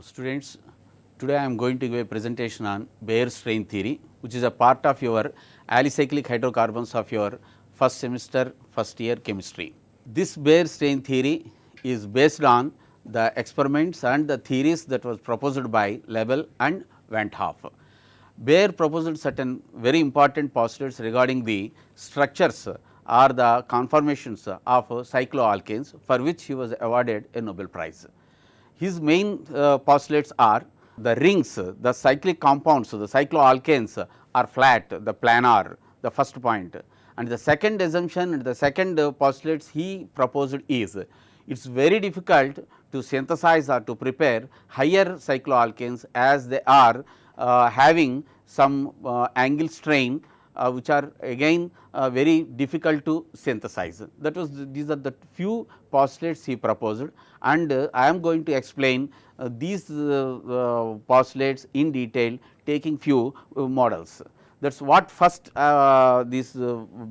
Students, today I am going to give a presentation on Bayer strain theory, which is a part of your alicyclic hydrocarbons of your first semester first year chemistry. This Bayer strain theory is based on the experiments and the theories that was proposed by Lebel and Van 't Hoff. Bayer proposed certain very important postulates regarding the structures or the conformations of cycloalkanes, for which he was awarded a Nobel Prize. His main postulates are the rings, the cyclic compounds, the cycloalkanes are flat, the planar, the first point. And the second assumption and the second postulates he proposed is, it is very difficult to synthesize or to prepare higher cycloalkanes as they are having some angle strain which are again very difficult to synthesize. That was these are the few postulates he proposed, and I am going to explain these postulates in detail, taking few models. That is what first this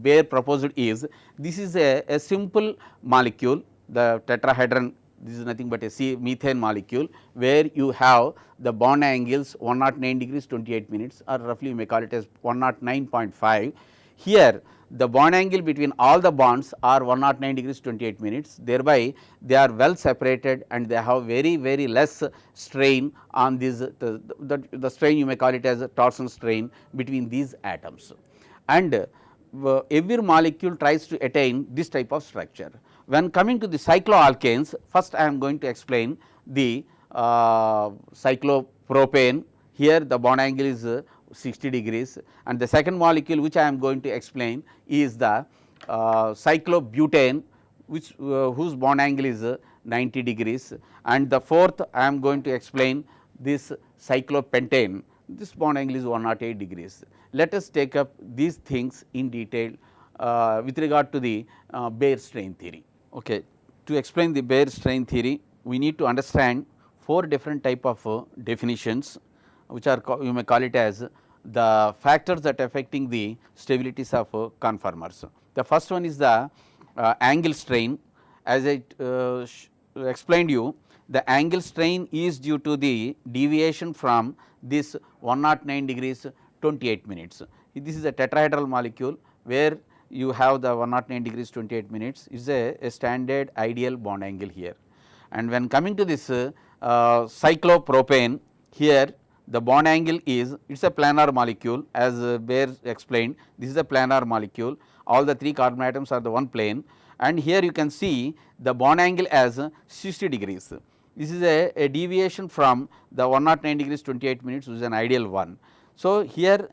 Bayer proposed is, this is a simple molecule, the tetrahedron. This is nothing but a methane molecule, where you have the bond angles 109 degrees 28 minutes, or roughly you may call it as 109.5. Here the bond angle between all the bonds are 109 degrees 28 minutes, thereby they are well separated and they have very less strain on this, the strain you may call it as a torsion strain between these atoms. And every molecule tries to attain this type of structure. When coming to the cycloalkanes, first I am going to explain the cyclopropane. Here the bond angle is 60 degrees, and the second molecule which I am going to explain is the cyclobutane, which whose bond angle is 90 degrees, and the fourth I am going to explain this cyclopentane. This bond angle is 108 degrees. Let us take up these things in detail with regard to the Bayer strain theory. Okay. To explain the Bayer strain theory, we need to understand four different type of definitions, which are you may call it as the factors that affecting the stabilities of conformers. The first one is the angle strain. As I explained you, the angle strain is due to the deviation from this 109 degrees 28 minutes. This is a tetrahedral molecule where you have the 109 degrees 28 minutes is a standard ideal bond angle here. And when coming to this cyclopropane, here the bond angle is, it is a planar molecule, as Bayer explained, this is a planar molecule, all the three carbon atoms are the one plane, and here you can see the bond angle as 60 degrees. This is a deviation from the 109 degrees 28 minutes, which is an ideal one. So, here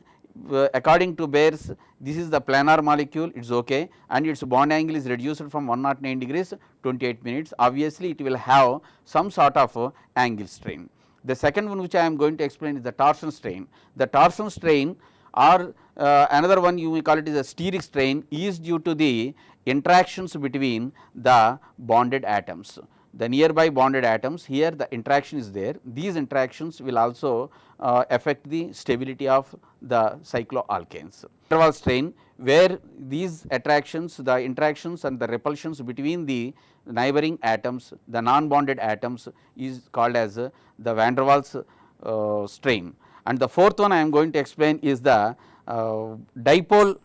according to Bayer's, this is the planar molecule, it is okay, and its bond angle is reduced from 109 degrees 28 minutes. Obviously, it will have some sort of angle strain. The second one which I am going to explain is the torsion strain. The torsion strain, or another one you may call it is a steric strain, is due to the interactions between the bonded atoms. The nearby bonded atoms, here the interaction is there, these interactions will also affect the stability of the cycloalkanes. Van der Waals strain, where these attractions, the interactions and the repulsions between the neighboring atoms, the non-bonded atoms, is called as the Van der Waals strain. And the fourth one I am going to explain is the dipole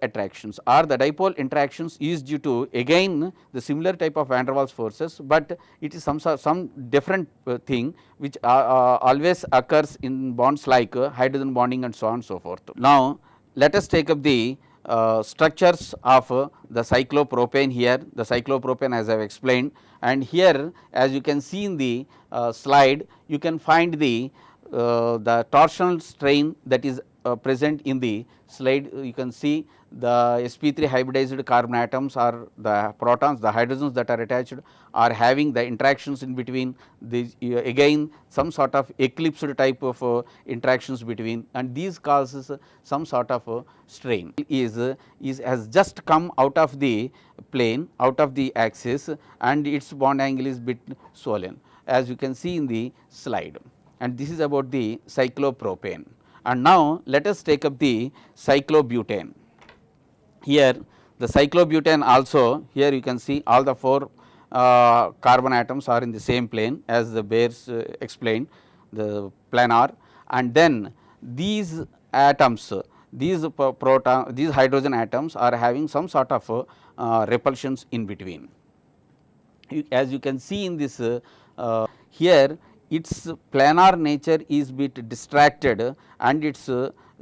attractions, or the dipole interactions is due to again the similar type of Van der Waals forces, but it is some different thing which always occurs in bonds like hydrogen bonding and so on and so forth. Now, let us take up the structures of the cyclopropane here, the cyclopropane as I have explained, and here as you can see in the slide, you can find the torsional strain that is present in the slide. You can see the sp3 hybridized carbon atoms, or the protons, the hydrogens that are attached are having the interactions in between, these again some sort of eclipsed type of interactions between, and these causes some sort of strain has just come out of the plane, out of the axis, and its bond angle is bit swollen, as you can see in the slide. And this is about the cyclopropane. And now, let us take up the cyclobutane. Here the cyclobutane also, here you can see all the four carbon atoms are in the same plane as the Bayes explained, the planar, and then these atoms, these proton, these hydrogen atoms are having some sort of repulsions in between. As you can see in this here, its planar nature is bit distracted and its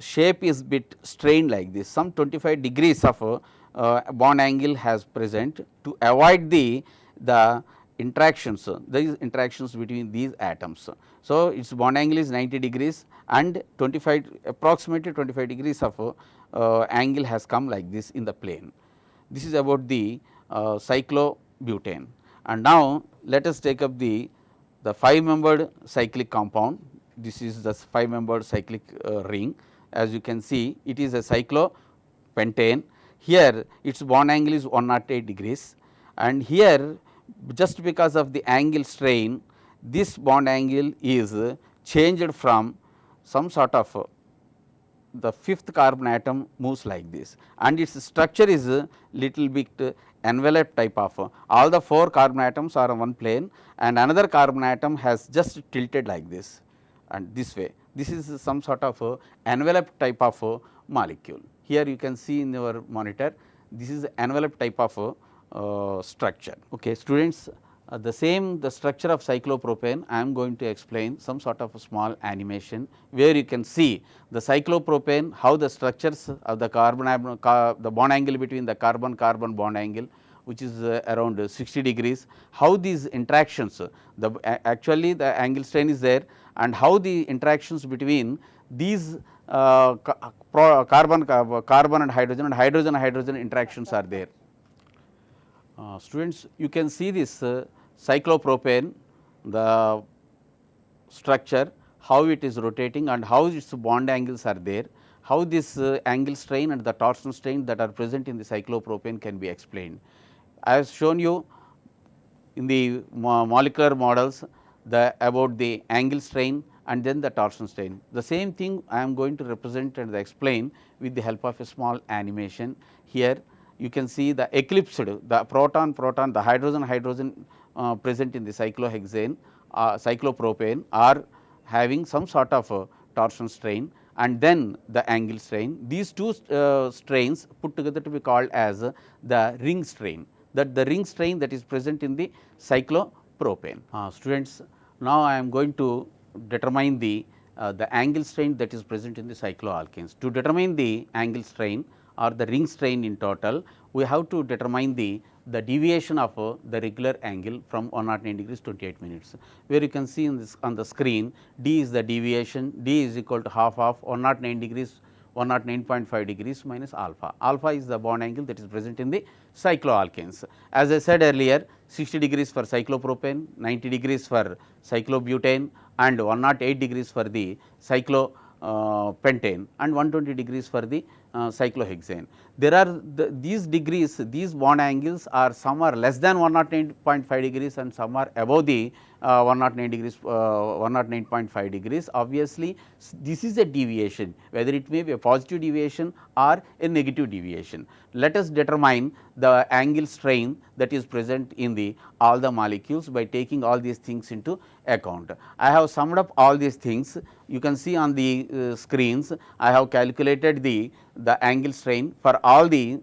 shape is bit strained like this. Some 25 degrees of bond angle has present to avoid the interactions, these interactions between these atoms. So, its bond angle is 90 degrees and 25 approximately 25 degrees of angle has come like this in the plane. This is about the cyclobutane. And now, let us take up the 5-membered cyclic compound. This is the 5-membered cyclic ring. As you can see, it is a cyclopentane. Here its bond angle is 108 degrees, and here just because of the angle strain, this bond angle is changed from some sort of the 5th carbon atom moves like this, and its structure is a little bit envelope type of, all the 4 carbon atoms are on one plane and another carbon atom has just tilted like this and this way. This is some sort of envelope type of molecule. Here you can see in your monitor, this is envelope type of structure. Okay, students, the structure of cyclopropane I am going to explain some sort of a small animation where you can see the cyclopropane, how the structures of the the bond angle between the carbon bond angle, which is around 60 degrees, how these interactions, actually the angle strain is there, and how the interactions between these carbon and hydrogen interactions are there. Students, you can see this cyclopropane, the structure, how it is rotating and how its bond angles are there, how this angle strain and the torsion strain that are present in the cyclopropane can be explained. I have shown you in the molecular models about the angle strain and then the torsion strain. The same thing I am going to represent and explain with the help of a small animation. Here you can see the eclipsed, the proton, the hydrogen present in the cyclohexane, cyclopropane are having some sort of torsion strain and then the angle strain. These two strains put together to be called as the ring strain, that the ring strain that is present in the cyclopropane. Students, now I am going to determine the angle strain that is present in the cycloalkanes. To determine the angle strain or the ring strain in total, we have to determine the deviation of the regular angle from 109 degrees 28 minutes, where you can see in this on the screen, d is the deviation, d is equal to half of 109 degrees 109.5 degrees minus alpha. Alpha is the bond angle that is present in the cycloalkanes. As I said earlier, 60 degrees for cyclopropane, 90 degrees for cyclobutane and 108 degrees for the cyclopentane and 120 degrees for the cyclohexane. There are these degrees, these bond angles are some are less than 109.5 degrees and some are above the 109 degrees, 109.5 degrees. Obviously, this is a deviation, whether it may be a positive deviation or a negative deviation. Let us determine the angle strain that is present in the all the molecules by taking all these things into account. I have summed up all these things. You can see on the screens, I have calculated the angle strain for all the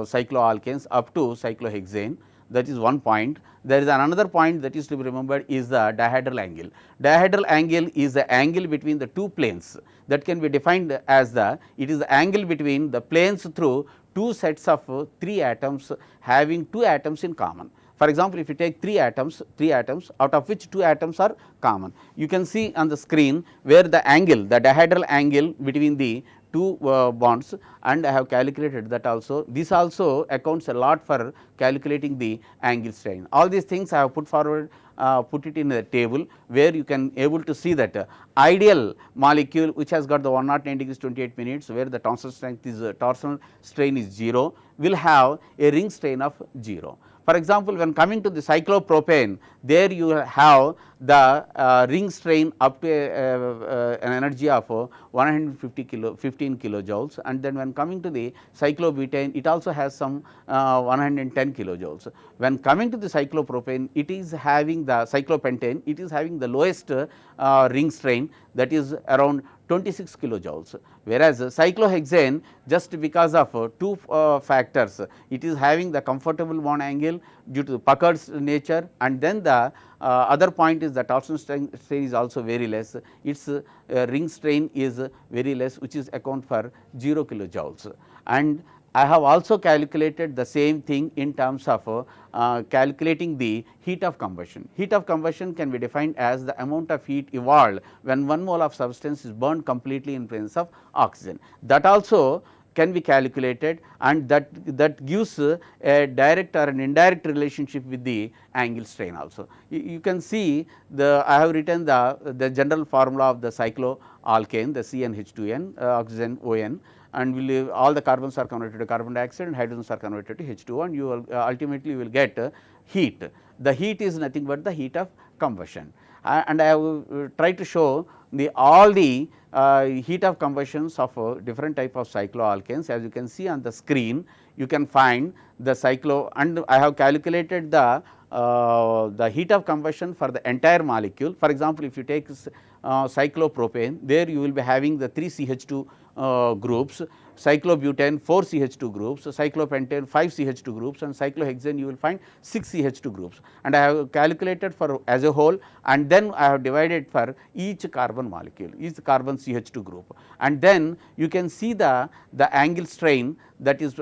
cycloalkanes up to cyclohexane. That is one point. There is another point that is to be remembered is the dihedral angle. Dihedral angle is the angle between the two planes that can be defined as it is the angle between the planes through two sets of 3 atoms having 2 atoms in common. For example, if you take 3 atoms out of which 2 atoms are common. You can see on the screen where the angle, the dihedral angle between the 2 bonds, and I have calculated that also. This also accounts a lot for calculating the angle strain. All these things I have put forward, put it in a table where you can able to see that ideal molecule which has got the 109 degrees 28 minutes where the torsional strength is torsional strain is 0 will have a ring strain of 0. For example, when coming to the cyclopropane, there you have the ring strain up to an energy of 15 kilojoules, and then when coming to the cyclobutane, it also has some 110 kilojoules. When coming to the cyclopropane, it is having the cyclopentane, it is having the lowest ring strain, that is around 26 kilojoules, whereas cyclohexane, just because of two factors, it is having the comfortable bond angle due to the puckered nature, and then the other point is the torsion strain is also very less, its ring strain is very less, which is account for 0 kilojoules. And I have also calculated the same thing in terms of calculating the heat of combustion. Heat of combustion can be defined as the amount of heat evolved when 1 mole of substance is burned completely in presence of oxygen. That also can be calculated, and that gives a direct or an indirect relationship with the angle strain also. You can see I have written the general formula of the cycloalkane, the CnH2n, oxygen ON, and all the carbons are converted to carbon dioxide and hydrogens are converted to H2O, and you will ultimately you will get heat. The heat is nothing but the heat of combustion, and I have tried to show all the heat of combustions of different type of cycloalkanes. As you can see on the screen, you can find the and I have calculated the heat of combustion for the entire molecule. For example, if you take cyclopropane, there you will be having the 3 CH2 groups, cyclobutane 4 CH2 groups, cyclopentane 5 CH2 groups, and cyclohexane you will find 6 CH2 groups, and I have calculated for as a whole, and then I have divided for each carbon molecule, each carbon CH2 group, and then you can see the angle strain that is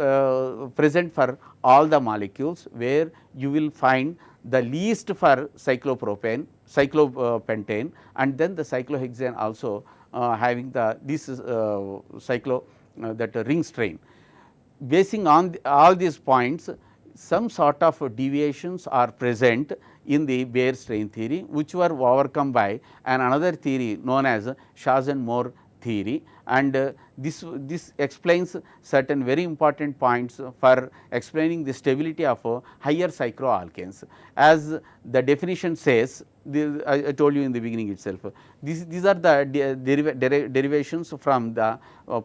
present for all the molecules, where you will find the least for cyclopropane, cyclopentane, and then the cyclohexane also having this that ring strain. Basing on all these points, some sort of deviations are present in the Baer strain theory, which were overcome by another theory known as Chasles-Moore theory, and this explains certain very important points for explaining the stability of higher cycloalkanes. As the definition says, I told you in the beginning itself, these are the derivations from the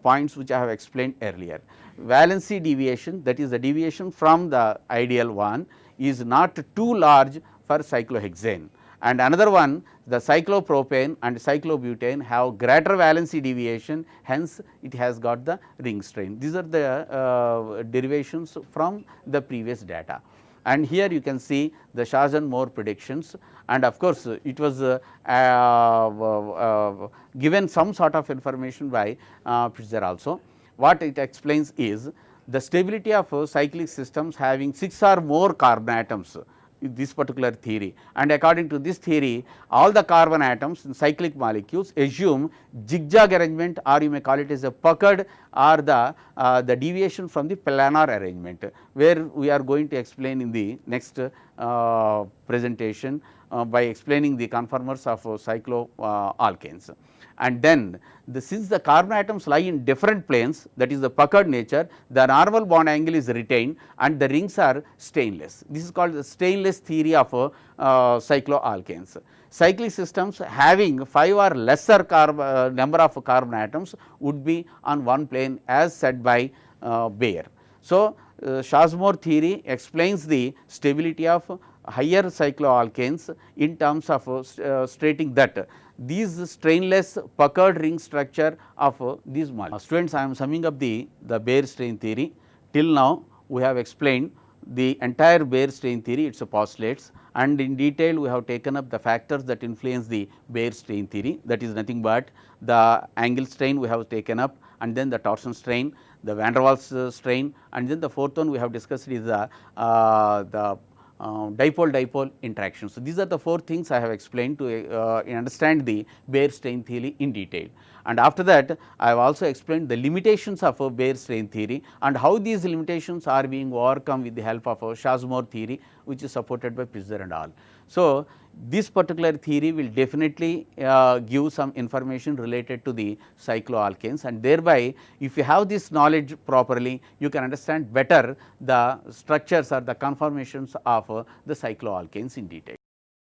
points which I have explained earlier. Valency deviation, that is the deviation from the ideal one, is not too large for cyclohexane, and another one, the cyclopropane and cyclobutane have greater valency deviation, hence it has got the ring strain. These are the derivations from the previous data, and here you can see the Chasles-Moore predictions, and of course, it was given some sort of information by Pfizer also. What it explains is the stability of cyclic systems having 6 or more carbon atoms, this particular theory, and according to this theory, all the carbon atoms in cyclic molecules assume zigzag arrangement, or you may call it as a puckered, or the deviation from the planar arrangement, where we are going to explain in the next presentation by explaining the conformers of cycloalkanes. And then since the carbon atoms lie in different planes, that is the puckered nature, the normal bond angle is retained and the rings are stainless. This is called the stainless theory of cycloalkanes. Cyclic systems having 5 or lesser number of carbon atoms would be on one plane, as said by Baer. So, Chasles-Moore theory explains the stability of higher cycloalkanes in terms of stating that these strainless puckered ring structure of these molecules. Students, I am summing up the Baer strain theory. Till now we have explained the entire Baer strain theory, its postulates, and in detail we have taken up the factors that influence the Baer strain theory, that is nothing but the angle strain we have taken up, and then the torsion strain, the van der Waals strain, and then the fourth one we have discussed is the dipole-dipole interaction. So, these are the 4 things I have explained to understand the Baer strain theory in detail, and after that I have also explained the limitations of a Baer strain theory and how these limitations are being overcome with the help of a Chasles-Moore theory, which is supported by Pfizer and all. So, this particular theory will definitely give some information related to the cycloalkanes, and thereby if you have this knowledge properly, you can understand better the structures or the conformations of the cycloalkanes in detail.